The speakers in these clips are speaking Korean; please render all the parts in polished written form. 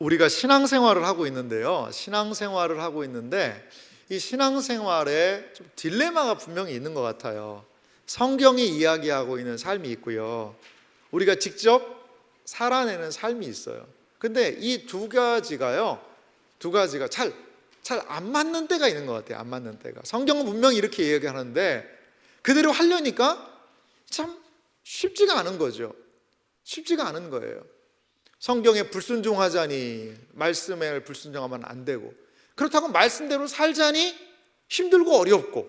우리가 신앙생활을 하고 있는데요. 신앙생활을 하고 있는데 이 신앙생활에 좀 딜레마가 분명히 있는 것 같아요. 성경이 이야기하고 있는 삶이 있고요. 우리가 직접 살아내는 삶이 있어요. 근데 이 두 가지가 잘 안 맞는 때가 있는 것 같아요. 안 맞는 때가. 성경은 분명히 이렇게 얘기하는데 그대로 하려니까 참 쉽지가 않은 거죠. 쉽지가 않은 거예요. 성경에 불순종하자니 말씀에 불순종하면 안 되고, 그렇다고 말씀대로 살자니 힘들고 어렵고,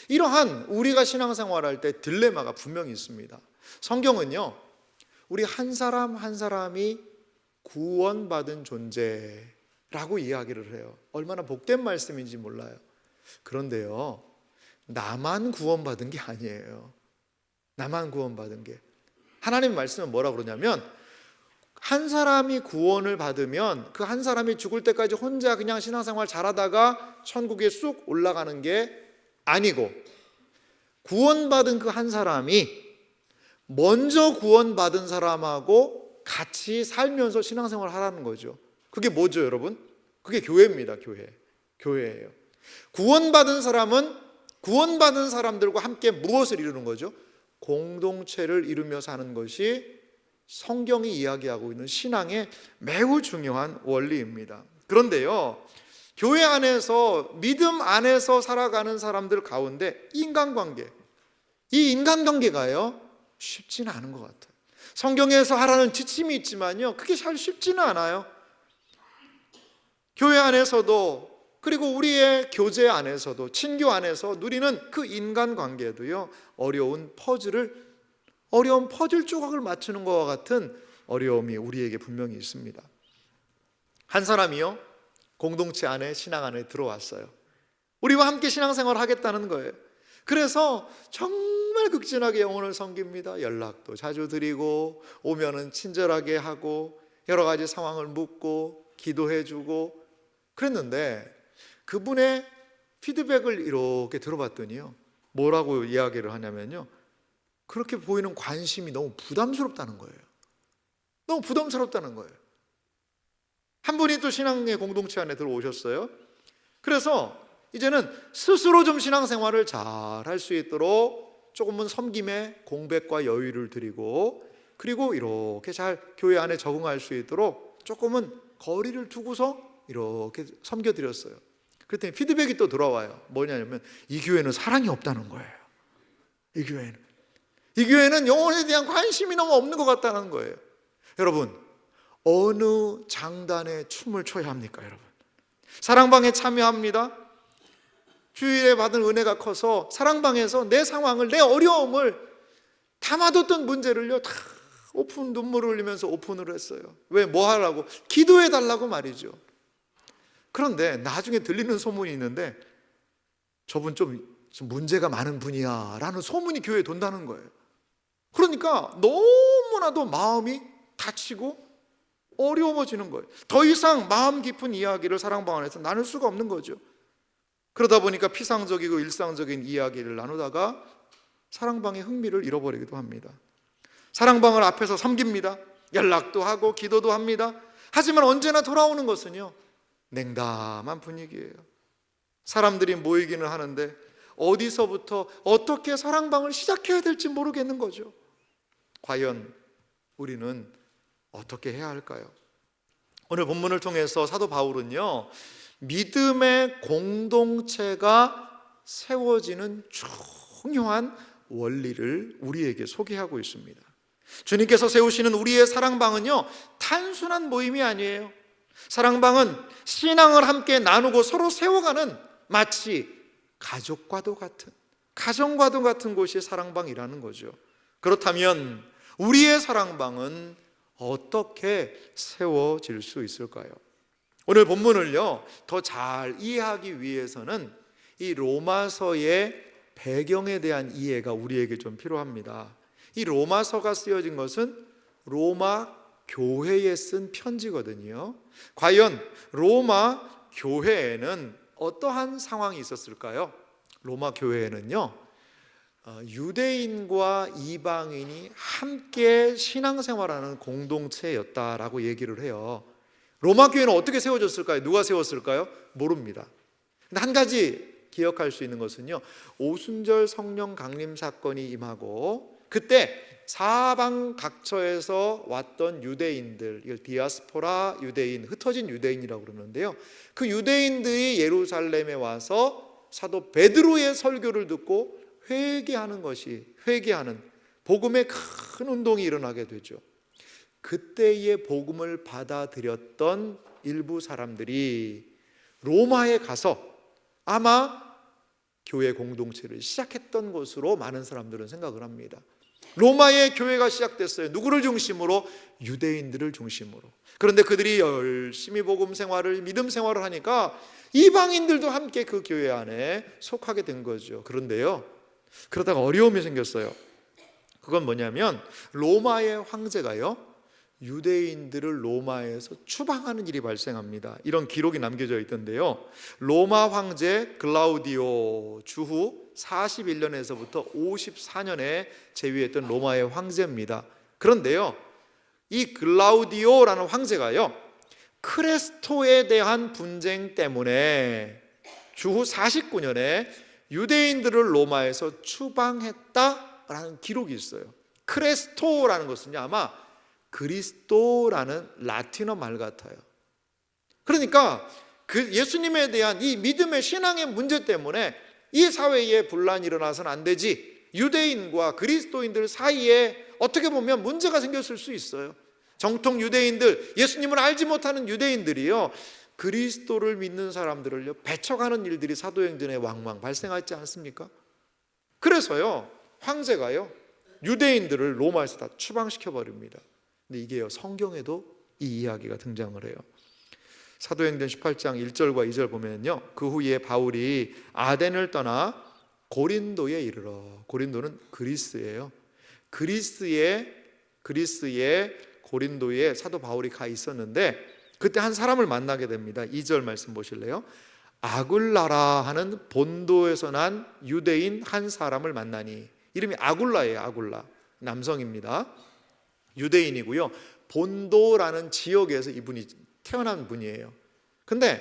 이러한 우리가 신앙생활할 때 딜레마가 분명히 있습니다. 성경은요, 우리 한 사람 한 사람이 구원받은 존재라고 이야기를 해요. 얼마나 복된 말씀인지 몰라요. 그런데요, 나만 구원받은 게 아니에요. 나만 구원받은 게, 하나님 말씀은 뭐라고 그러냐면, 한 사람이 구원을 받으면 그 한 사람이 죽을 때까지 혼자 그냥 신앙생활 잘하다가 천국에 쑥 올라가는 게 아니고, 구원받은 그 한 사람이 먼저 구원받은 사람하고 같이 살면서 신앙생활을 하라는 거죠. 그게 뭐죠, 여러분? 그게 교회입니다. 교회예요. 구원받은 사람은 구원받은 사람들과 함께 무엇을 이루는 거죠? 공동체를 이루며 사는 것이 성경이 이야기하고 있는 신앙의 매우 중요한 원리입니다. 그런데요, 교회 안에서, 믿음 안에서 살아가는 사람들 가운데 이 인간관계가요 쉽지는 않은 것 같아요. 성경에서 하라는 지침이 있지만요, 그게 잘 쉽지는 않아요. 교회 안에서도, 그리고 우리의 교제 안에서도, 친교 안에서 누리는 그 인간관계도요, 어려운 퍼즐 조각을 맞추는 것과 같은 어려움이 우리에게 분명히 있습니다. 한 사람이요, 공동체 안에, 신앙 안에 들어왔어요. 우리와 함께 신앙생활을 하겠다는 거예요. 그래서 정말 극진하게 영혼을 섬깁니다. 연락도 자주 드리고, 오면은 친절하게 하고, 여러 가지 상황을 묻고 기도해주고 그랬는데, 그분의 피드백을 이렇게 들어봤더니요, 뭐라고 이야기를 하냐면요, 그렇게 보이는 관심이 너무 부담스럽다는 거예요. 너무 부담스럽다는 거예요. 한 분이 또 신앙의 공동체 안에 들어오셨어요. 그래서 이제는 스스로 좀 신앙생활을 잘 할 수 있도록 조금은 섬김에 공백과 여유를 드리고, 그리고 이렇게 잘 교회 안에 적응할 수 있도록 조금은 거리를 두고서 이렇게 섬겨드렸어요. 그랬더니 피드백이 또 들어와요. 뭐냐면, 이 교회는 사랑이 없다는 거예요. 이 교회는 영혼에 대한 관심이 너무 없는 것 같다는 거예요. 여러분, 어느 장단에 춤을 춰야 합니까, 여러분? 사랑방에 참여합니다. 주일에 받은 은혜가 커서 사랑방에서 내 상황을, 내 어려움을, 담아뒀던 문제를요 다 눈물을 흘리면서 오픈을 했어요. 왜? 뭐 하라고? 기도해 달라고 말이죠. 그런데 나중에 들리는 소문이 있는데, 저분 좀 문제가 많은 분이야 라는 소문이 교회에 돈다는 거예요. 그러니까 너무나도 마음이 다치고 어려워지는 거예요. 더 이상 마음 깊은 이야기를 사랑방 안에서 나눌 수가 없는 거죠. 그러다 보니까 피상적이고 일상적인 이야기를 나누다가 사랑방의 흥미를 잃어버리기도 합니다. 사랑방을 앞에서 섬깁니다. 연락도 하고 기도도 합니다. 하지만 언제나 돌아오는 것은요, 냉담한 분위기예요. 사람들이 모이기는 하는데 어디서부터 어떻게 사랑방을 시작해야 될지 모르겠는 거죠. 과연 우리는 어떻게 해야 할까요? 오늘 본문을 통해서 사도 바울은요, 믿음의 공동체가 세워지는 중요한 원리를 우리에게 소개하고 있습니다. 주님께서 세우시는 우리의 사랑방은요, 단순한 모임이 아니에요. 사랑방은 신앙을 함께 나누고 서로 세워가는, 마치 가족과도 같은, 가정과도 같은 곳이 사랑방이라는 거죠. 그렇다면 우리의 사랑방은 어떻게 세워질 수 있을까요? 오늘 본문을요 더 잘 이해하기 위해서는 이 로마서의 배경에 대한 이해가 우리에게 좀 필요합니다. 이 로마서가 쓰여진 것은 로마 교회에 쓴 편지거든요. 과연 로마 교회에는 어떠한 상황이 있었을까요? 로마 교회에는요, 유대인과 이방인이 함께 신앙생활하는 공동체였다라고 얘기를 해요. 로마 교회는 어떻게 세워졌을까요? 누가 세웠을까요? 모릅니다. 근데 한 가지 기억할 수 있는 것은요, 오순절 성령 강림 사건이 임하고 그때 사방 각처에서 왔던 유대인들, 이걸 디아스포라 유대인, 흩어진 유대인이라고 그러는데요, 그 유대인들이 예루살렘에 와서 사도 베드로의 설교를 듣고 회개하는 복음의 큰 운동이 일어나게 되죠. 그때의 복음을 받아들였던 일부 사람들이 로마에 가서 아마 교회 공동체를 시작했던 것으로 많은 사람들은 생각을 합니다. 로마의 교회가 시작됐어요. 누구를 중심으로? 유대인들을 중심으로. 그런데 그들이 열심히 복음 생활을, 믿음 생활을 하니까 이방인들도 함께 그 교회 안에 속하게 된 거죠. 그런데요, 그러다가 어려움이 생겼어요. 그건 뭐냐면 로마의 황제가요, 유대인들을 로마에서 추방하는 일이 발생합니다. 이런 기록이 남겨져 있던데요, 로마 황제 글라우디오 주후 41년에서부터 54년에 재위했던 로마의 황제입니다. 그런데요, 이 글라우디오라는 황제가요, 크레스토에 대한 분쟁 때문에 주후 49년에 유대인들을 로마에서 추방했다라는 기록이 있어요. 크레스토라는 것은요, 아마 그리스도라는 라틴어 말 같아요. 그러니까 그 예수님에 대한 이 믿음의 신앙의 문제 때문에 이 사회에 분란이 일어나서는 안 되지, 유대인과 그리스도인들 사이에 어떻게 보면 문제가 생겼을 수 있어요. 정통 유대인들, 예수님을 알지 못하는 유대인들이요, 그리스도를 믿는 사람들을요 배척하는 일들이 사도행전에 왕왕 발생하지 않습니까? 그래서요, 황제가요 유대인들을 로마에서 다 추방시켜 버립니다. 근데 이게요, 성경에도 이 이야기가 등장을 해요. 사도행전 18장 1절과 2절 보면요, 그 후에 바울이 아덴을 떠나 고린도에 이르러, 고린도는 그리스예요. 그리스의 고린도에 사도 바울이 가 있었는데 그때 한 사람을 만나게 됩니다. 2절 말씀 보실래요? 아굴라라 하는 본도에서 난 유대인 한 사람을 만나니, 이름이 아굴라예요. 아굴라, 남성입니다. 유대인이고요, 본도라는 지역에서 이분이 태어난 분이에요. 근데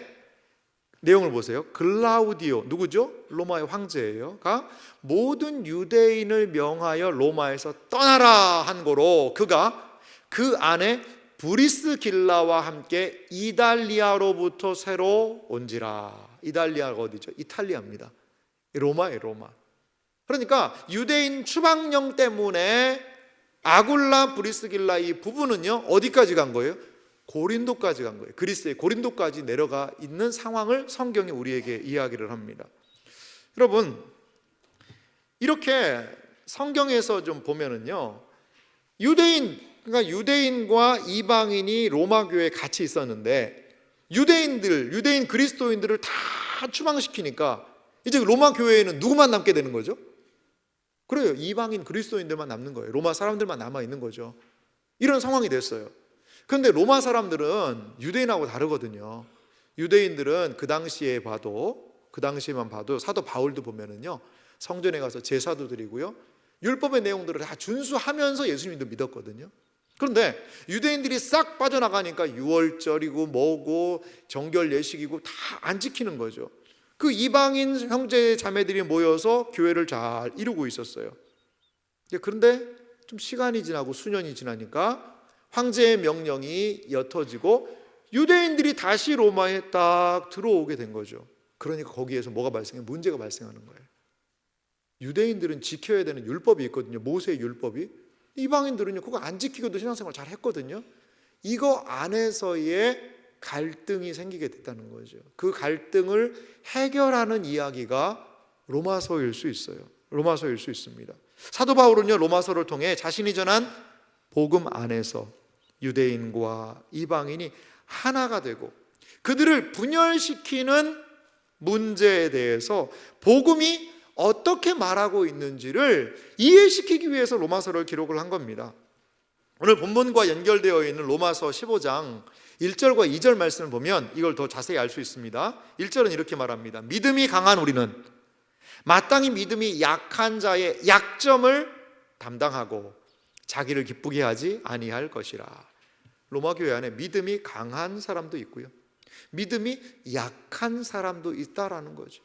내용을 보세요. 글라우디오, 누구죠? 로마의 황제예요.가 모든 유대인을 명하여 로마에서 떠나라 한 거로, 그가 그 안에 브리스길라와 함께 이달리아로부터 새로 온지라. 이달리아가 어디죠? 이탈리아입니다. 로마예요, 로마. 그러니까 유대인 추방령 때문에 아굴라, 브리스길라 이 부부는요 어디까지 간 거예요? 고린도까지 간 거예요. 그리스의 고린도까지 내려가 있는 상황을 성경이 우리에게 이야기를 합니다. 여러분, 이렇게 성경에서 좀 보면은요, 그러니까 유대인과 이방인이 로마 교회에 같이 있었는데 유대인 그리스도인들을 다 추방시키니까 이제 로마 교회에는 누구만 남게 되는 거죠? 그래요, 이방인 그리스도인들만 남는 거예요. 로마 사람들만 남아 있는 거죠. 이런 상황이 됐어요. 그런데 로마 사람들은 유대인하고 다르거든요. 유대인들은 그 당시에만 봐도 사도 바울도 보면은요, 성전에 가서 제사도 드리고요, 율법의 내용들을 다 준수하면서 예수님도 믿었거든요. 그런데 유대인들이 싹 빠져나가니까 유월절이고 뭐고 정결 예식이고 다 안 지키는 거죠. 그 이방인 형제 자매들이 모여서 교회를 잘 이루고 있었어요. 그런데 좀 시간이 지나고 수년이 지나니까 황제의 명령이 옅어지고 유대인들이 다시 로마에 딱 들어오게 된 거죠. 그러니까 거기에서 뭐가 발생해요? 문제가 발생하는 거예요. 유대인들은 지켜야 되는 율법이 있거든요. 모세의 율법이. 이방인들은요 그거 안 지키고도 신앙생활 잘 했거든요. 이거 안에서의 갈등이 생기게 됐다는 거죠. 그 갈등을 해결하는 이야기가 로마서일 수 있어요. 로마서일 수 있습니다. 사도 바울은요 로마서를 통해 자신이 전한 복음 안에서 유대인과 이방인이 하나가 되고 그들을 분열시키는 문제에 대해서 복음이 어떻게 말하고 있는지를 이해시키기 위해서 로마서를 기록을 한 겁니다. 오늘 본문과 연결되어 있는 로마서 15장 1절과 2절 말씀을 보면 이걸 더 자세히 알 수 있습니다. 1절은 이렇게 말합니다. 믿음이 강한 우리는 마땅히 믿음이 약한 자의 약점을 담당하고 자기를 기쁘게 하지 아니할 것이라. 로마 교회 안에 믿음이 강한 사람도 있고요, 믿음이 약한 사람도 있다라는 거죠.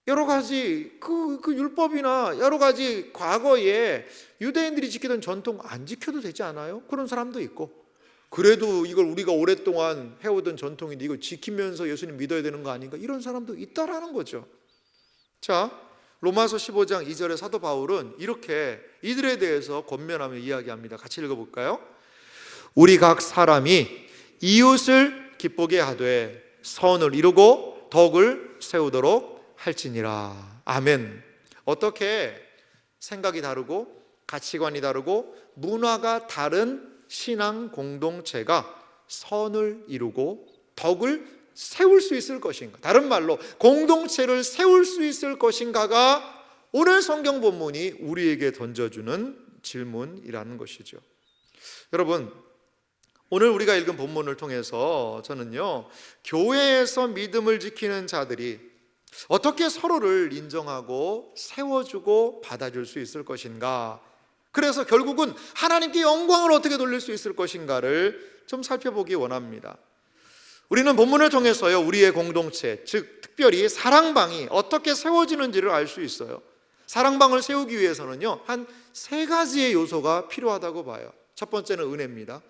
여러 가지 그 율법이나 여러 가지 과거에 유대인들이 지키던 전통 안 지켜도 되지 않아요? 그런 사람도 있고, 그래도 이걸 우리가 오랫동안 해오던 전통인데 이걸 지키면서 예수님 믿어야 되는 거 아닌가, 이런 사람도 있다라는 거죠. 자, 로마서 15장 2절에 사도 바울은 이렇게 이들에 대해서 권면하며 이야기합니다. 같이 읽어볼까요? 우리 각 사람이 이웃을 기쁘게 하되 선을 이루고 덕을 세우도록 할지니라. 아멘. 어떻게 생각이 다르고 가치관이 다르고 문화가 다른 신앙 공동체가 선을 이루고 덕을 세울 수 있을 것인가, 다른 말로 공동체를 세울 수 있을 것인가가 오늘 성경 본문이 우리에게 던져주는 질문이라는 것이죠. 여러분, 오늘 우리가 읽은 본문을 통해서 저는요, 교회에서 믿음을 지키는 자들이 어떻게 서로를 인정하고 세워주고 받아줄 수 있을 것인가, 그래서 결국은 하나님께 영광을 어떻게 돌릴 수 있을 것인가를 좀 살펴보기 원합니다. 우리는 본문을 통해서요, 우리의 공동체, 즉 특별히 사랑방이 어떻게 세워지는지를 알 수 있어요. 사랑방을 세우기 위해서는요, 한 3가지의 요소가 필요하다고 봐요. 첫 번째는 은혜입니다.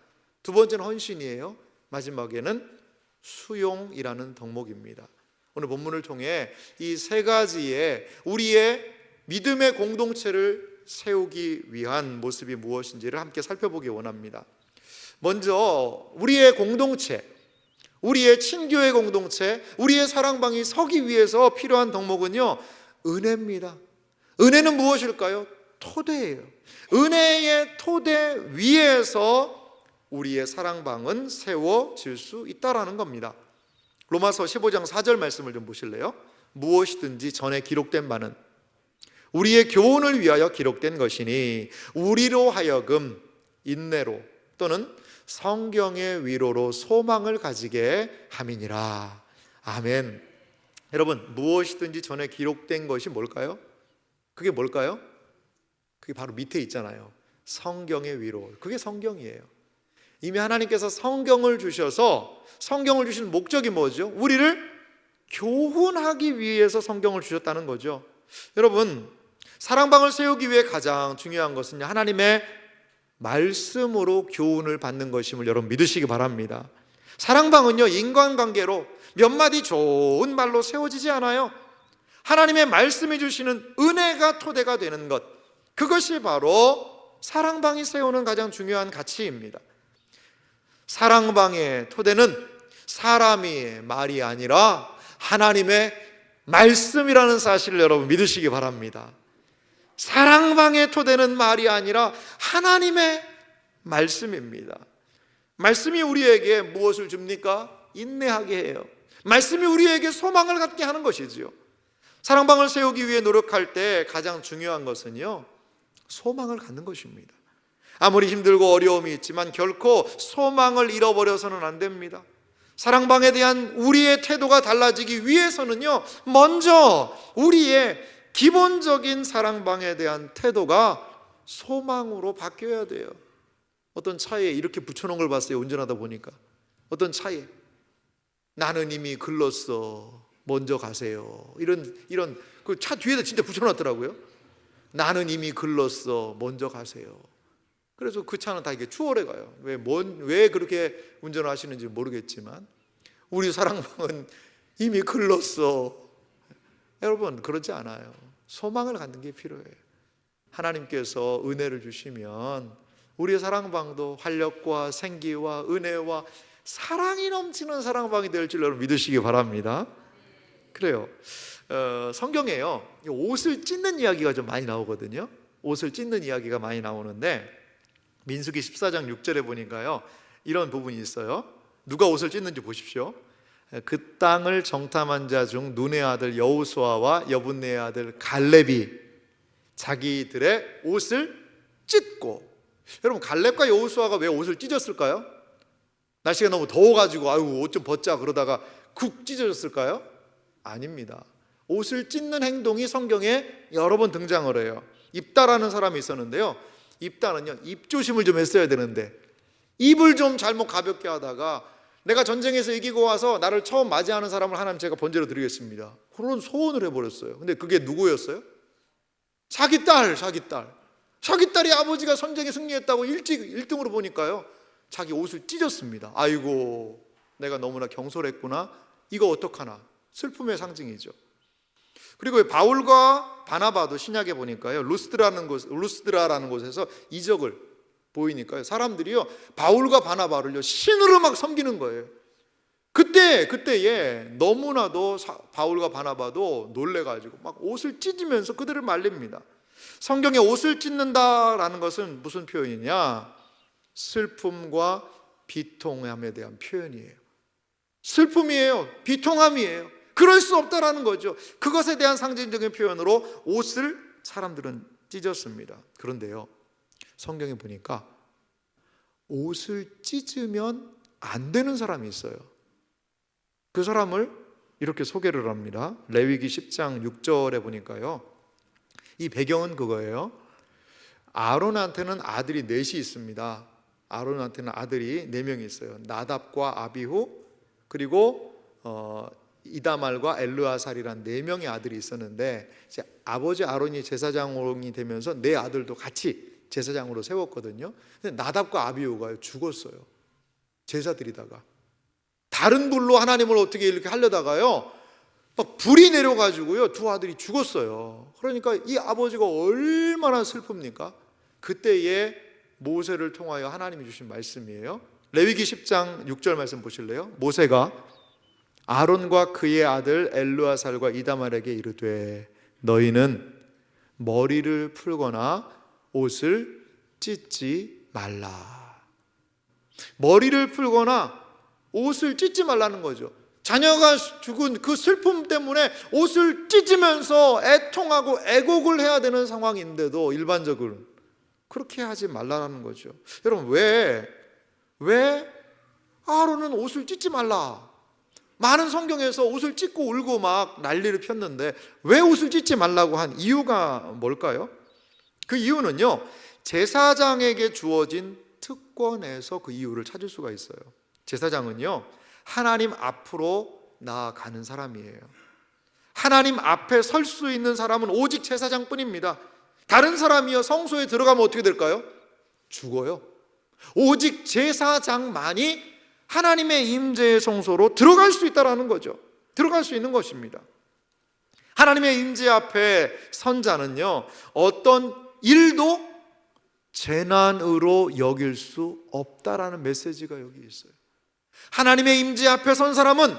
두 번째는 헌신이에요. 마지막에는 수용이라는 덕목입니다. 오늘 본문을 통해 이 3가지의 우리의 믿음의 공동체를 세우기 위한 모습이 무엇인지를 함께 살펴보기 원합니다. 먼저 우리의 공동체, 우리의 친교회 공동체, 우리의 사랑방이 서기 위해서 필요한 덕목은요, 은혜입니다. 은혜는 무엇일까요? 토대예요. 은혜의 토대 위에서 우리의 사랑방은 세워질 수 있다라는 겁니다. 로마서 15장 4절 말씀을 좀 보실래요? 무엇이든지 전에 기록된 바는 우리의 교훈을 위하여 기록된 것이니 우리로 하여금 인내로 또는 성경의 위로로 소망을 가지게 함이니라. 아멘. 여러분, 무엇이든지 전에 기록된 것이 뭘까요? 그게 뭘까요? 그게 바로 밑에 있잖아요. 성경의 위로. 그게 성경이에요. 이미 하나님께서 성경을 주셔서, 성경을 주신 목적이 뭐죠? 우리를 교훈하기 위해서 성경을 주셨다는 거죠. 여러분, 사랑방을 세우기 위해 가장 중요한 것은 하나님의 말씀으로 교훈을 받는 것임을 여러분 믿으시기 바랍니다. 사랑방은요, 인간관계로 몇 마디 좋은 말로 세워지지 않아요. 하나님의 말씀이 주시는 은혜가 토대가 되는 것, 그것이 바로 사랑방이 세우는 가장 중요한 가치입니다. 사랑방의 토대는 사람의 말이 아니라 하나님의 말씀이라는 사실을 여러분 믿으시기 바랍니다. 사랑방의 토대는 말이 아니라 하나님의 말씀입니다. 말씀이 우리에게 무엇을 줍니까? 인내하게 해요. 말씀이 우리에게 소망을 갖게 하는 것이지요. 사랑방을 세우기 위해 노력할 때 가장 중요한 것은요, 소망을 갖는 것입니다. 아무리 힘들고 어려움이 있지만 결코 소망을 잃어버려서는 안 됩니다. 사랑방에 대한 우리의 태도가 달라지기 위해서는요, 먼저 우리의 기본적인 사랑방에 대한 태도가 소망으로 바뀌어야 돼요. 어떤 차에 이렇게 붙여놓은 걸 봤어요. 운전하다 보니까 어떤 차에 나는 이미 글렀어, 먼저 가세요, 이런 그 차 뒤에다 진짜 붙여놨더라고요. 나는 이미 글렀어, 먼저 가세요. 그래서 그 차는 다 이게 추월해 가요. 왜 그렇게 운전을 하시는지 모르겠지만 우리 사랑방은 이미 글렀어. 여러분, 그렇지 않아요. 소망을 갖는 게 필요해요. 하나님께서 은혜를 주시면 우리의 사랑방도 활력과 생기와 은혜와 사랑이 넘치는 사랑방이 될 줄 여러분 믿으시기 바랍니다. 그래요. 성경에요, 옷을 찢는 이야기가 좀 많이 나오거든요. 옷을 찢는 이야기가 많이 나오는데 민수기 14장 6절에 보니까요, 이런 부분이 있어요. 누가 옷을 찢는지 보십시오. 그 땅을 정탐한 자 중 눈의 아들 여호수아와 여분네의 아들 갈렙이 자기들의 옷을 찢고. 여러분, 갈렙과 여호수아가 왜 옷을 찢었을까요? 날씨가 너무 더워가지고 아유 옷 좀 벗자 그러다가 쿡 찢어졌을까요? 아닙니다. 옷을 찢는 행동이 성경에 여러 번 등장을 해요. 입다라는 사람이 있었는데요, 입다는요, 입조심을 좀 했어야 되는데 입을 좀 잘못 가볍게 하다가 내가 전쟁에서 이기고 와서 나를 처음 맞이하는 사람을 하나님 제가 번제로 드리겠습니다, 그런 소원을 해버렸어요. 근데 그게 누구였어요? 자기 딸이 아버지가 전쟁에 승리했다고 일찍 1등으로 보니까요, 자기 옷을 찢었습니다. 아이고, 내가 너무나 경솔했구나. 이거 어떡하나. 슬픔의 상징이죠. 그리고 바울과 바나바도 신약에 보니까요, 루스드라라는 곳에서 이적을 보이니까요, 사람들이요 바울과 바나바를요 신으로 막 섬기는 거예요. 그때에 너무나도 바울과 바나바도 놀래가지고 막 옷을 찢으면서 그들을 말립니다. 성경에 옷을 찢는다라는 것은 무슨 표현이냐? 슬픔과 비통함에 대한 표현이에요. 슬픔이에요. 비통함이에요. 그럴 수 없다라는 거죠. 그것에 대한 상징적인 표현으로 옷을 사람들은 찢었습니다. 그런데요, 성경에 보니까 옷을 찢으면 안 되는 사람이 있어요. 그 사람을 이렇게 소개를 합니다. 레위기 10장 6절에 보니까요, 이 배경은 그거예요. 아론한테는 아들이 넷이 있습니다. 아론한테는 아들이 4명이 있어요. 나답과 아비후, 그리고 이다말과 엘르아살이란 4명의 아들이 있었는데, 이제 아버지 아론이 제사장이 되면서 4 아들도 같이 제사장으로 세웠거든요. 근데 나답과 아비후가 죽었어요. 제사 드리다가 다른 불로 하나님을 어떻게 이렇게 하려다가요, 막 불이 내려가지고요 2 아들이 죽었어요. 그러니까 이 아버지가 얼마나 슬픕니까? 그때에 모세를 통하여 하나님이 주신 말씀이에요. 레위기 10장 6절 말씀 보실래요? 모세가 아론과 그의 아들 엘르아살과 이다말에게 이르되 너희는 머리를 풀거나 옷을 찢지 말라. 머리를 풀거나 옷을 찢지 말라는 거죠. 자녀가 죽은 그 슬픔 때문에 옷을 찢으면서 애통하고 애곡을 해야 되는 상황인데도 일반적으로 그렇게 하지 말라는 거죠. 여러분, 왜 아론은 옷을 찢지 말라? 많은 성경에서 옷을 찢고 울고 막 난리를 폈는데 왜 옷을 찢지 말라고 한 이유가 뭘까요? 그 이유는요, 제사장에게 주어진 특권에서 그 이유를 찾을 수가 있어요. 제사장은요, 하나님 앞으로 나아가는 사람이에요. 하나님 앞에 설 수 있는 사람은 오직 제사장뿐입니다. 다른 사람이요 성소에 들어가면 어떻게 될까요? 죽어요. 오직 제사장만이 하나님의 임재의 성소로 들어갈 수 있다는 거죠. 들어갈 수 있는 것입니다. 하나님의 임재 앞에 선 자는요, 어떤 일도 재난으로 여길 수 없다라는 메시지가 여기 있어요. 하나님의 임재 앞에 선 사람은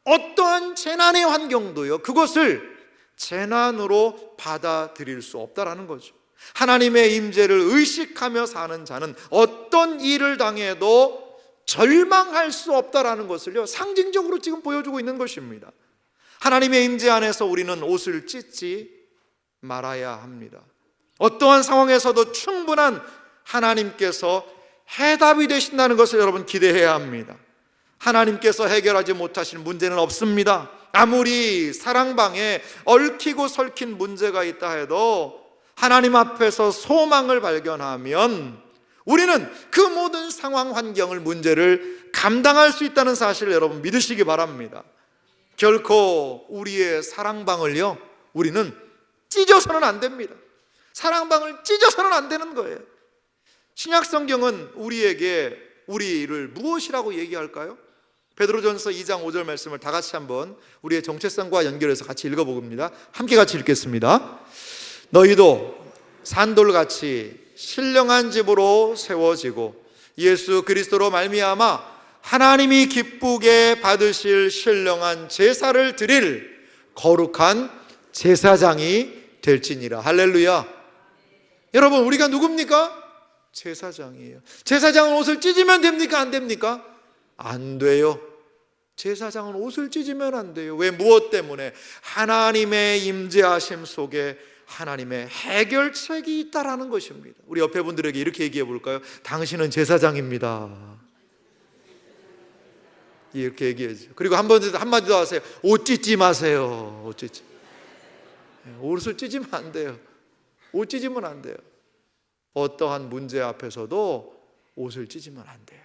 어떠한 재난의 환경도요, 그것을 재난으로 받아들일 수 없다라는 거죠. 하나님의 임재를 의식하며 사는 자는 어떤 일을 당해도 절망할 수 없다라는 것을요 상징적으로 지금 보여주고 있는 것입니다. 하나님의 임재 안에서 우리는 옷을 찢지 말아야 합니다. 어떠한 상황에서도 충분한 하나님께서 해답이 되신다는 것을 여러분 기대해야 합니다. 하나님께서 해결하지 못하신 문제는 없습니다. 아무리 사랑방에 얽히고 설킨 문제가 있다 해도 하나님 앞에서 소망을 발견하면 우리는 그 모든 상황, 환경을, 문제를 감당할 수 있다는 사실을 여러분 믿으시기 바랍니다. 결코 우리의 사랑방을요 우리는 찢어서는 안 됩니다. 사랑방을 찢어서는 안 되는 거예요. 신약 성경은 우리를 무엇이라고 얘기할까요? 베드로전서 2장 5절 말씀을 다 같이 한번 우리의 정체성과 연결해서 같이 읽어봅니다. 함께 같이 읽겠습니다. 너희도 산돌같이 신령한 집으로 세워지고 예수 그리스도로 말미암아 하나님이 기쁘게 받으실 신령한 제사를 드릴 거룩한 제사장이 될지니라. 할렐루야. 여러분, 우리가 누굽니까? 제사장이에요. 제사장은 옷을 찢으면 됩니까? 안 됩니까? 안 돼요. 제사장은 옷을 찢으면 안 돼요. 왜? 무엇 때문에? 하나님의 임재하심 속에 하나님의 해결책이 있다라는 것입니다. 우리 옆에 분들에게 이렇게 얘기해 볼까요? 당신은 제사장입니다. 이렇게 얘기해야죠. 그리고 한마디 더 하세요. 옷 찢지 마세요. 옷을 찢으면 안 돼요. 옷 찢으면 안 돼요. 어떠한 문제 앞에서도 옷을 찢으면 안 돼요.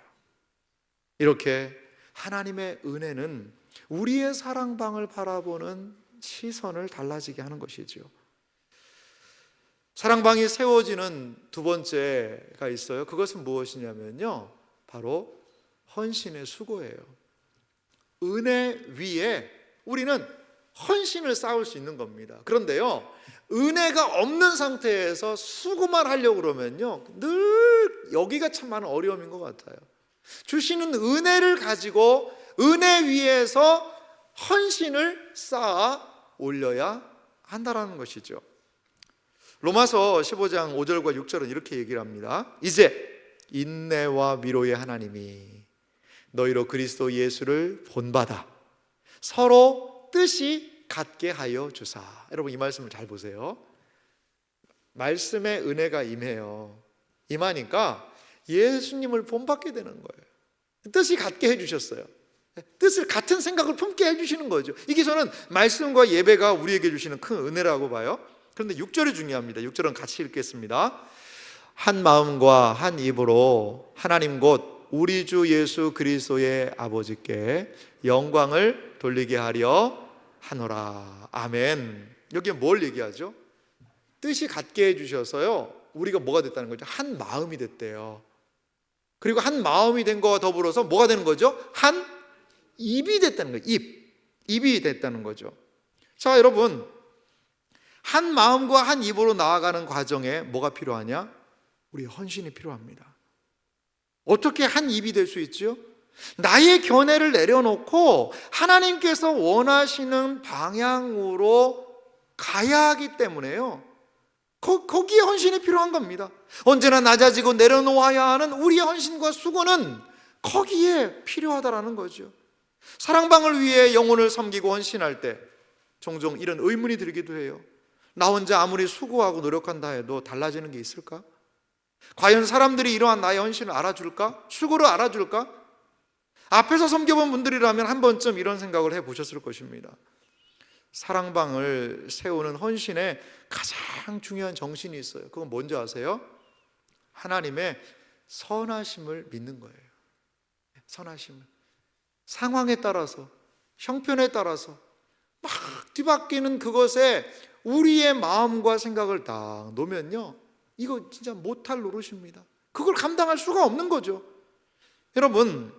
이렇게 하나님의 은혜는 우리의 사랑방을 바라보는 시선을 달라지게 하는 것이죠. 사랑방이 세워지는 두 번째가 있어요. 그것은 무엇이냐면요, 바로 헌신의 수고예요. 은혜 위에 우리는 헌신을 쌓을 수 있는 겁니다. 그런데요, 은혜가 없는 상태에서 수고만 하려고 그러면요, 늘 여기가 참 많은 어려움인 것 같아요. 주시는 은혜를 가지고 은혜 위에서 헌신을 쌓아 올려야 한다라는 것이죠. 로마서 15장 5절과 6절은 이렇게 얘기를 합니다. 이제 인내와 위로의 하나님이 너희로 그리스도 예수를 본받아 서로 뜻이 같게 하여 주사. 여러분, 이 말씀을 잘 보세요. 말씀에 은혜가 임해요. 임하니까 예수님을 본받게 되는 거예요. 뜻이 같게 해주셨어요. 뜻을 같은 생각을 품게 해주시는 거죠. 이게 저는 말씀과 예배가 우리에게 주시는 큰 은혜라고 봐요. 그런데 6절이 중요합니다. 6절은 같이 읽겠습니다. 한 마음과 한 입으로 하나님 곧 우리 주 예수 그리스도의 아버지께 영광을 돌리게 하려 하노라. 아멘. 여기에 뭘 얘기하죠? 뜻이 같게 해주셔서요, 우리가 뭐가 됐다는 거죠? 한 마음이 됐대요. 그리고 한 마음이 된 거와 더불어서 뭐가 되는 거죠? 한 입이 됐다는 거예요. 입이 됐다는 거죠. 자, 여러분, 한 마음과 한 입으로 나아가는 과정에 뭐가 필요하냐? 우리 헌신이 필요합니다. 어떻게 한 입이 될 수 있죠? 나의 견해를 내려놓고 하나님께서 원하시는 방향으로 가야 하기 때문에요, 거기에 헌신이 필요한 겁니다. 언제나 낮아지고 내려놓아야 하는 우리의 헌신과 수고는 거기에 필요하다라는 거죠. 사랑방을 위해 영혼을 섬기고 헌신할 때 종종 이런 의문이 들기도 해요. 나 혼자 아무리 수고하고 노력한다 해도 달라지는 게 있을까? 과연 사람들이 이러한 나의 헌신을 알아줄까? 수고를 알아줄까? 앞에서 섬겨본 분들이라면 한 번쯤 이런 생각을 해보셨을 것입니다. 사랑방을 세우는 헌신에 가장 중요한 정신이 있어요. 그건 뭔지 아세요? 하나님의 선하심을 믿는 거예요. 선하심을. 상황에 따라서, 형편에 따라서 막 뒤바뀌는 그것에 우리의 마음과 생각을 딱 놓으면요, 이거 진짜 못할 노릇입니다. 그걸 감당할 수가 없는 거죠. 여러분,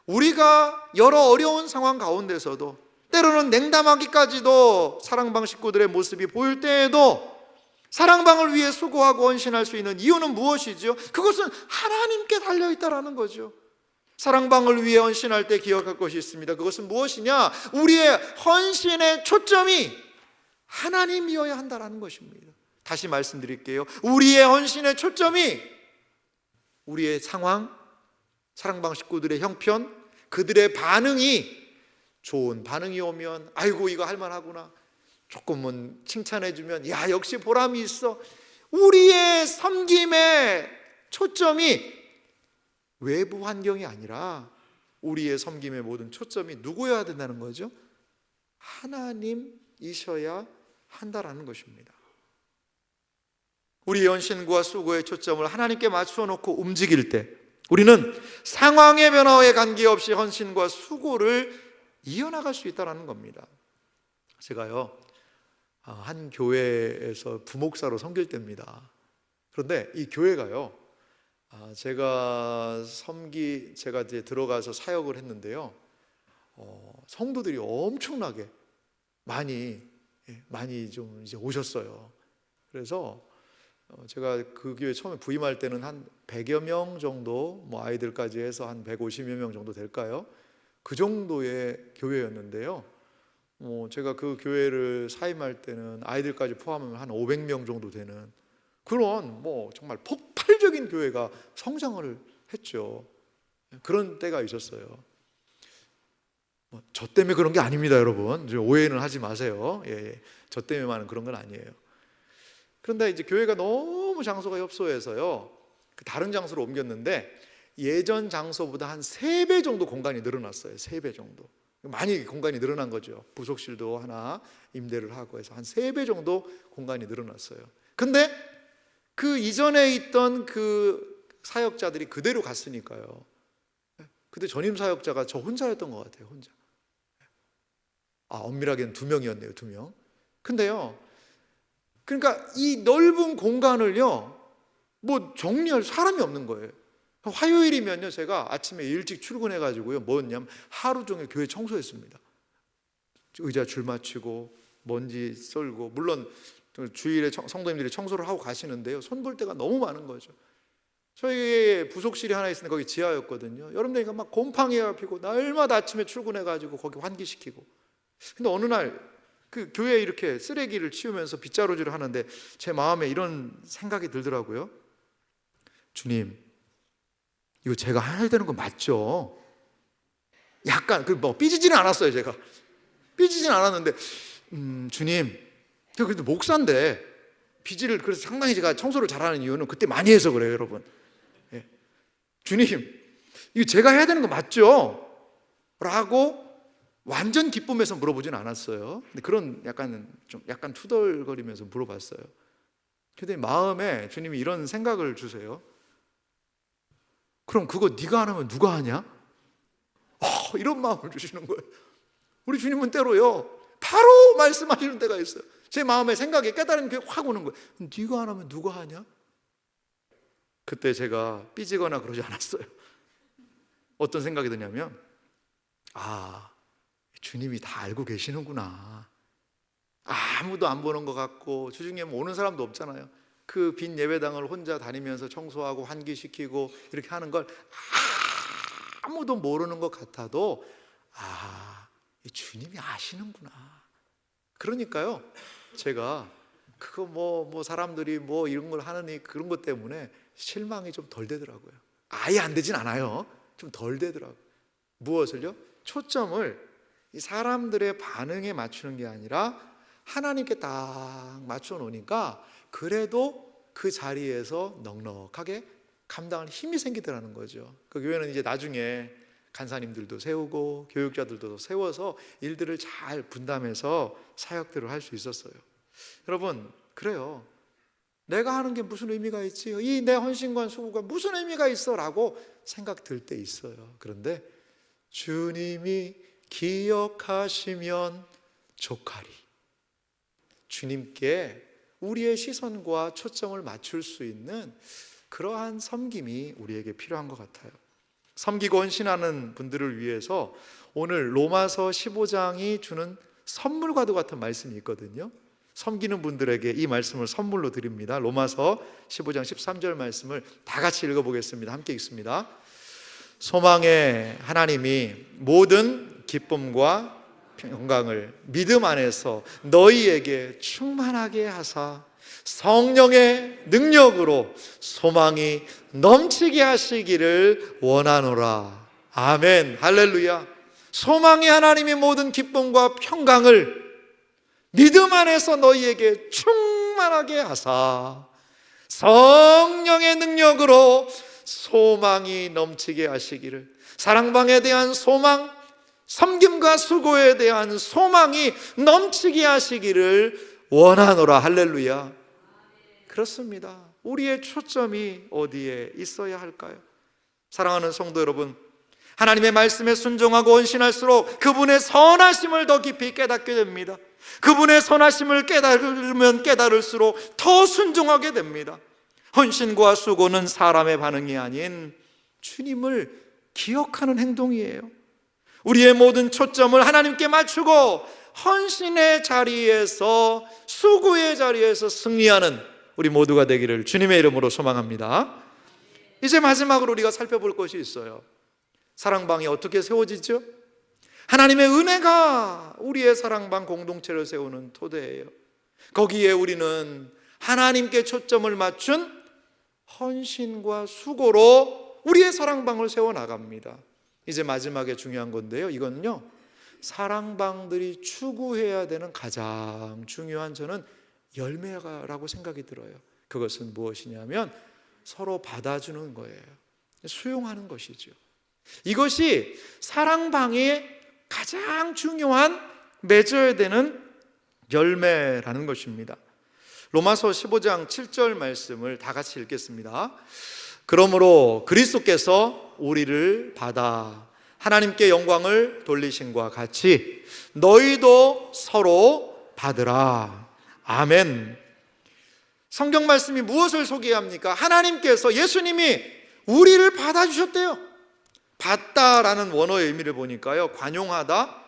우리가 여러 어려운 상황 가운데서도 때로는 냉담하기까지도 사랑방 식구들의 모습이 보일 때에도 사랑방을 위해 수고하고 헌신할 수 있는 이유는 무엇이죠? 그것은 하나님께 달려있다라는 거죠. 사랑방을 위해 헌신할 때 기억할 것이 있습니다. 그것은 무엇이냐? 우리의 헌신의 초점이 하나님이어야 한다는 것입니다. 다시 말씀드릴게요. 우리의 헌신의 초점이 우리의 상황, 사랑방 식구들의 형편, 그들의 반응이 좋은 반응이 오면 아이고 이거 할만하구나, 조금은 칭찬해주면 야 역시 보람이 있어. 우리의 섬김의 초점이 외부 환경이 아니라 우리의 섬김의 모든 초점이 누구여야 된다는 거죠? 하나님이셔야 한다라는 것입니다. 우리의 헌신과 수고의 초점을 하나님께 맞추어 놓고 움직일 때 우리는 상황의 변화에 관계없이 헌신과 수고를 이어나갈 수 있다는 겁니다. 제가요, 한 교회에서 부목사로 섬길 때입니다. 그런데 이 교회가요, 제가 이제 들어가서 사역을 했는데요, 성도들이 엄청나게 많이 좀 이제 오셨어요. 그래서 제가 그 교회 처음에 부임할 때는 한 100여 명 정도, 뭐 아이들까지 해서 한 150여 명 정도 될까요? 그 정도의 교회였는데요, 제가 그 교회를 사임할 때는 아이들까지 포함하면 한 500명 정도 되는 그런 정말 폭발적인 교회가 성장을 했죠. 그런 때가 있었어요. 저 때문에 그런 게 아닙니다, 여러분. 오해는 하지 마세요. 저 때문에만은 그런 건 아니에요. 그런데 이제 교회가 너무 장소가 협소해서요, 다른 장소로 옮겼는데 예전 장소보다 한 3배 정도 공간이 늘어났어요. 3배 정도. 많이 공간이 늘어난 거죠. 부속실도 하나 임대를 하고 해서 한 3배 정도 공간이 늘어났어요. 근데 그 이전에 있던 그 사역자들이 그대로 갔으니까요. 그때 전임 사역자가 저 혼자였던 것 같아요. 혼자. 엄밀하게는 2명이었네요. 2명. 근데요, 그러니까 이 넓은 공간을요, 뭐 정리할 사람이 없는 거예요. 화요일이면요, 제가 아침에 일찍 출근해가지고요, 뭐였냐면 하루 종일 교회 청소했습니다. 의자 줄 맞추고 먼지 썰고, 물론 주일에 성도님들이 청소를 하고 가시는데요, 손볼 데가 너무 많은 거죠. 저희 부속실이 하나 있는데 거기 지하였거든요. 여러분들 막 곰팡이가 피고 날마다 아침에 출근해가지고 거기 환기시키고. 근데 어느 날 그 교회에 이렇게 쓰레기를 치우면서 빗자루질을 하는데 제 마음에 이런 생각이 들더라고요. 주님, 이거 제가 해야 되는 거 맞죠? 약간 삐지지는 않았어요. 제가 삐지진 않았는데 주님, 제가 그래도 목사인데 비지를 그래서 상당히 제가 청소를 잘하는 이유는 그때 많이 해서 그래요, 여러분. 예. 주님, 이거 제가 해야 되는 거 맞죠? 라고 완전 기쁨에서 물어보진 않았어요. 근데 그런 약간 투덜거리면서 물어봤어요. 근데 마음에 주님이 이런 생각을 주세요. 그럼 그거 네가 안 하면 누가 하냐? 이런 마음을 주시는 거예요. 우리 주님은 때로요, 바로 말씀하시는 때가 있어요. 제 마음에 생각에 깨달은 게 확 오는 거예요. 네가 안 하면 누가 하냐? 그때 제가 삐지거나 그러지 않았어요. 어떤 생각이 드냐면, 주님이 다 알고 계시는구나. 아무도 안 보는 것 같고 주중에 오는 사람도 없잖아요. 그 빈 예배당을 혼자 다니면서 청소하고 환기시키고 이렇게 하는 걸 아무도 모르는 것 같아도 주님이 아시는구나. 그러니까요, 제가 그거 뭐 사람들이 뭐 이런 걸 하느니 그런 것 때문에 실망이 좀 덜 되더라고요. 아예 안 되진 않아요. 좀 덜 되더라고요. 무엇을요? 초점을 이 사람들의 반응에 맞추는 게 아니라 하나님께 딱 맞춰 놓으니까 그래도 그 자리에서 넉넉하게 감당할 힘이 생기더라는 거죠. 그 교회는 이제 나중에 간사님들도 세우고 교육자들도 세워서 일들을 잘 분담해서 사역들을 할 수 있었어요. 여러분, 그래요. 내가 하는 게 무슨 의미가 있지? 이 내 헌신과 수고가 무슨 의미가 있어? 라고 생각 들 때 있어요. 그런데 주님이 기억하시면 족하리. 주님께 우리의 시선과 초점을 맞출 수 있는 그러한 섬김이 우리에게 필요한 것 같아요. 섬기고 헌신하는 분들을 위해서 오늘 로마서 15장이 주는 선물과도 같은 말씀이 있거든요. 섬기는 분들에게 이 말씀을 선물로 드립니다. 로마서 15장 13절 말씀을 다 같이 읽어보겠습니다. 함께 읽습니다. 소망의 하나님이 모든 기쁨과 평강을 믿음 안에서 너희에게 충만하게 하사 성령의 능력으로 소망이 넘치게 하시기를 원하노라. 아멘. 할렐루야. 소망의 하나님이 모든 기쁨과 평강을 믿음 안에서 너희에게 충만하게 하사 성령의 능력으로 소망이 넘치게 하시기를. 사랑방에 대한 소망, 섬김과 수고에 대한 소망이 넘치게 하시기를 원하노라. 할렐루야. 그렇습니다. 우리의 초점이 어디에 있어야 할까요? 사랑하는 성도 여러분, 하나님의 말씀에 순종하고 헌신할수록 그분의 선하심을 더 깊이 깨닫게 됩니다. 그분의 선하심을 깨달으면 깨달을수록 더 순종하게 됩니다. 헌신과 수고는 사람의 반응이 아닌 주님을 기억하는 행동이에요. 우리의 모든 초점을 하나님께 맞추고 헌신의 자리에서, 수고의 자리에서 승리하는 우리 모두가 되기를 주님의 이름으로 소망합니다. 이제 마지막으로 우리가 살펴볼 것이 있어요. 사랑방이 어떻게 세워지죠? 하나님의 은혜가 우리의 사랑방 공동체를 세우는 토대예요. 거기에 우리는 하나님께 초점을 맞춘 헌신과 수고로 우리의 사랑방을 세워나갑니다. 이제 마지막에 중요한 건데요, 이거는요, 사랑방들이 추구해야 되는 가장 중요한 저는 열매라고 생각이 들어요. 그것은 무엇이냐면 서로 받아주는 거예요. 수용하는 것이죠. 이것이 사랑방의 가장 중요한 맺어야 되는 열매라는 것입니다. 로마서 15장 7절 말씀을 다 같이 읽겠습니다. 그러므로 그리스도께서 우리를 받아 하나님께 영광을 돌리신과 같이 너희도 서로 받으라. 아멘. 성경 말씀이 무엇을 소개합니까? 하나님께서, 예수님이 우리를 받아주셨대요. 받다라는 원어의 의미를 보니까요, 관용하다,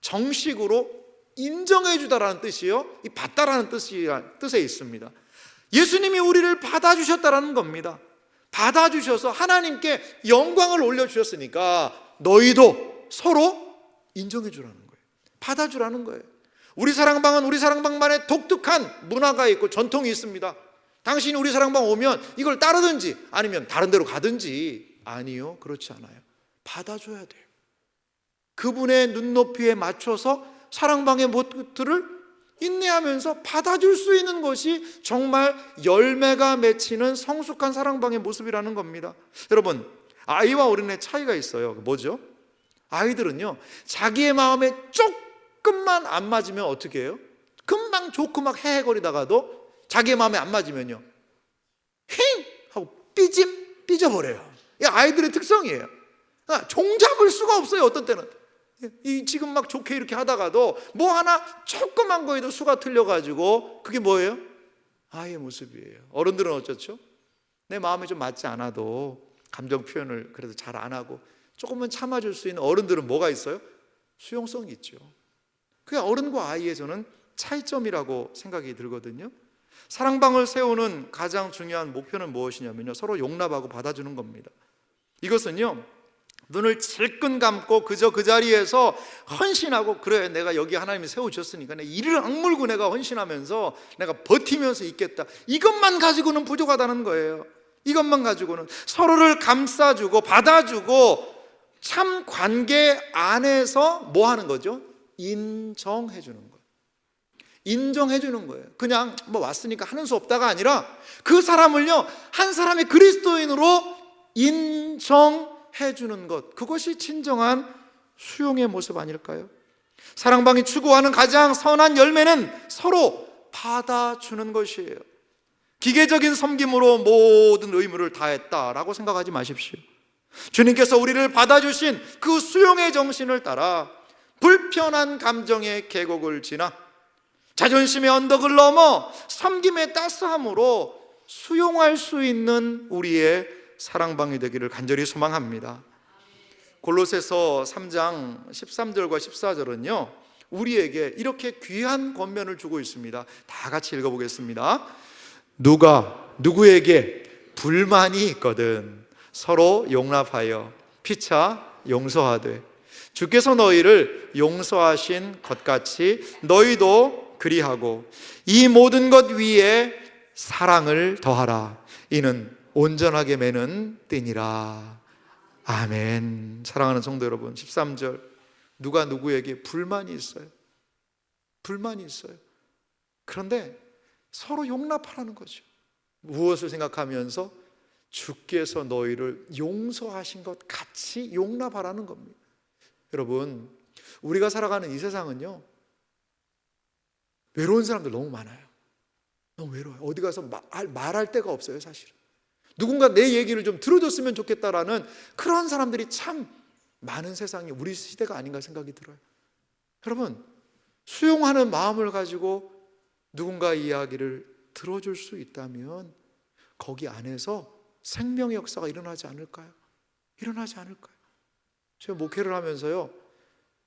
정식으로 인정해주다라는 뜻이요, 이 받다라는 뜻에 있습니다. 예수님이 우리를 받아주셨다라는 겁니다. 받아주셔서 하나님께 영광을 올려주셨으니까 너희도 서로 인정해주라는 거예요. 받아주라는 거예요. 우리 사랑방은 우리 사랑방만의 독특한 문화가 있고 전통이 있습니다. 당신이 우리 사랑방 오면 이걸 따르든지 아니면 다른 데로 가든지. 아니요, 그렇지 않아요. 받아줘야 돼요. 그분의 눈높이에 맞춰서 사랑방의 모습들을 인내하면서 받아줄 수 있는 것이 정말 열매가 맺히는 성숙한 사랑방의 모습이라는 겁니다. 여러분, 아이와 어른의 차이가 있어요. 뭐죠? 아이들은요, 자기의 마음에 조금만 안 맞으면 어떻게 해요? 금방 좋고 막 헤헤거리다가도 자기의 마음에 안 맞으면요, 힝! 하고 삐져버려요. 이 아이들의 특성이에요. 종잡을 수가 없어요. 어떤 때는 지금 막 좋게 이렇게 하다가도 뭐 하나 조그만 거에도 수가 틀려가지고, 그게 뭐예요? 아이의 모습이에요. 어른들은 어쩌죠? 내 마음에 좀 맞지 않아도 감정 표현을 그래도 잘 안 하고 조금만 참아줄 수 있는 어른들은 뭐가 있어요? 수용성이 있죠. 그게 어른과 아이의 저는 차이점이라고 생각이 들거든요. 사랑방을 세우는 가장 중요한 목표는 무엇이냐면요, 서로 용납하고 받아주는 겁니다. 이것은요, 눈을 질끈 감고 그저 그 자리에서 헌신하고, 그래 내가 여기 하나님이 세워주셨으니까 내가 이를 악물고 내가 헌신하면서 내가 버티면서 있겠다, 이것만 가지고는 부족하다는 거예요. 이것만 가지고는 서로를 감싸주고 받아주고 참 관계 안에서 뭐 하는 거죠? 인정해 주는 거예요. 인정해 주는 거예요. 그냥 뭐 왔으니까 하는 수 없다가 아니라 그 사람을요, 한 사람의 그리스도인으로 인정해 주는 것, 그것이 진정한 수용의 모습 아닐까요? 사랑방이 추구하는 가장 선한 열매는 서로 받아주는 것이에요. 기계적인 섬김으로 모든 의무를 다했다라고 생각하지 마십시오. 주님께서 우리를 받아주신 그 수용의 정신을 따라 불편한 감정의 계곡을 지나 자존심의 언덕을 넘어 섬김의 따스함으로 수용할 수 있는 우리의 사랑방이 되기를 간절히 소망합니다. 골로새서 3장 13절과 14절은요, 우리에게 이렇게 귀한 권면을 주고 있습니다. 다 같이 읽어보겠습니다. 누가 누구에게 불만이 있거든 서로 용납하여 피차 용서하되 주께서 너희를 용서하신 것 같이 너희도 그리하고 이 모든 것 위에 사랑을 더하라. 이는 온전하게 매는 띠니라. 아멘. 사랑하는 성도 여러분, 13절, 누가 누구에게 불만이 있어요. 불만이 있어요. 그런데 서로 용납하라는 거죠. 무엇을 생각하면서? 주께서 너희를 용서하신 것 같이 용납하라는 겁니다. 여러분, 우리가 살아가는 이 세상은요, 외로운 사람들 너무 많아요. 너무 외로워요. 어디 가서 말할 데가 없어요, 사실은. 누군가 내 얘기를 좀 들어줬으면 좋겠다라는 그런 사람들이 참 많은 세상이 우리 시대가 아닌가 생각이 들어요. 여러분, 수용하는 마음을 가지고 누군가 이야기를 들어줄 수 있다면 거기 안에서 생명의 역사가 일어나지 않을까요? 일어나지 않을까요? 제가 목회를 하면서요,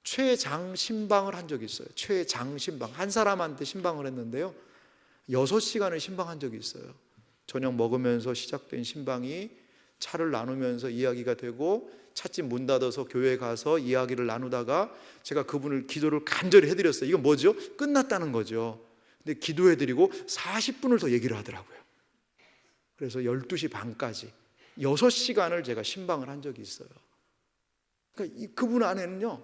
최장 신방을 한 적이 있어요. 최장 신방, 한 사람한테 신방을 했는데요, 6시간을 신방한 적이 있어요. 저녁 먹으면서 시작된 신방이 차를 나누면서 이야기가 되고 찻집 문 닫아서 교회 가서 이야기를 나누다가 제가 그분을 기도를 간절히 해드렸어요. 이건 뭐죠? 끝났다는 거죠. 근데 기도해드리고 40분을 더 얘기를 하더라고요. 그래서 12시 반까지 6시간을 제가 신방을 한 적이 있어요. 그러니까 그분 안에는요,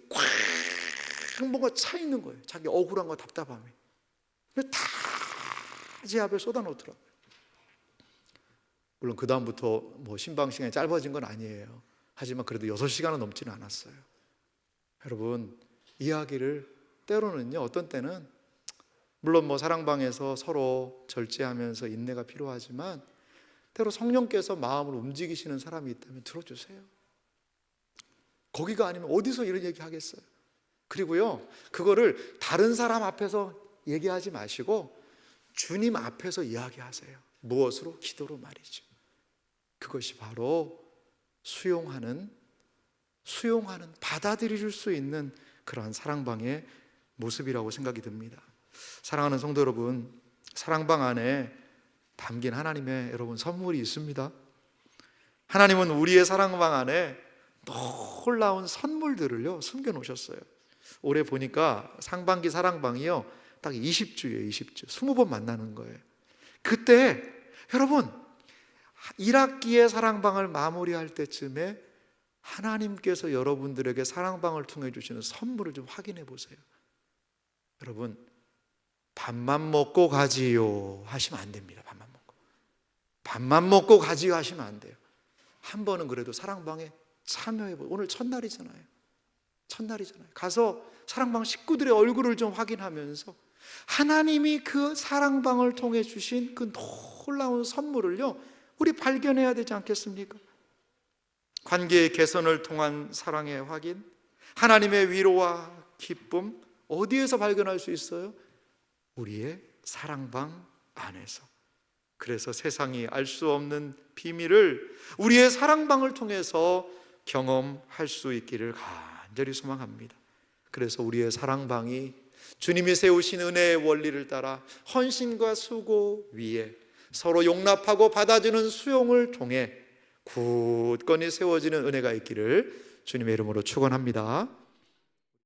꽉 뭔가 차 있는 거예요. 자기 억울한 거, 답답함이. 다 제 앞에 쏟아놓더라고요. 물론 그 다음부터 뭐 신방 시간이 짧아진 건 아니에요. 하지만 그래도 6시간은 넘지는 않았어요. 여러분, 이야기를 때로는요, 어떤 때는 물론 뭐 사랑방에서 서로 절제하면서 인내가 필요하지만 때로 성령께서 마음을 움직이시는 사람이 있다면 들어주세요. 거기가 아니면 어디서 이런 얘기 하겠어요? 그리고요, 그거를 다른 사람 앞에서 얘기하지 마시고 주님 앞에서 이야기하세요. 무엇으로? 기도로 말이죠. 그것이 바로 수용하는, 받아들일 수 있는 그러한 사랑방의 모습이라고 생각이 듭니다. 사랑하는 성도 여러분, 사랑방 안에 담긴 하나님의 선물이 있습니다. 하나님은 우리의 사랑방 안에 놀라운 선물들을요 숨겨 놓으셨어요. 올해 보니까 상반기 사랑방이요 딱 20주예요. 20주 20번 만나는 거예요. 그때 여러분 1학기의 사랑방을 마무리할 때쯤에 하나님께서 여러분들에게 사랑방을 통해 주시는 선물을 좀 확인해 보세요. 여러분, 밥만 먹고 가지요 하시면 안 됩니다. 밥만 먹고 가지요 하시면 안 돼요. 한 번은 그래도 사랑방에 참여해 보세요. 오늘 첫날이잖아요. 가서 사랑방 식구들의 얼굴을 좀 확인하면서 하나님이 그 사랑방을 통해 주신 그 놀라운 선물을요 우리 발견해야 되지 않겠습니까? 관계의 개선을 통한 사랑의 확인, 하나님의 위로와 기쁨, 어디에서 발견할 수 있어요? 우리의 사랑방 안에서. 그래서 세상이 알 수 없는 비밀을 우리의 사랑방을 통해서 경험할 수 있기를 간절히 소망합니다. 그래서 우리의 사랑방이 주님이 세우신 은혜의 원리를 따라 헌신과 수고 위에 서로 용납하고 받아주는 수용을 통해 굳건히 세워지는 은혜가 있기를 주님의 이름으로 축원합니다.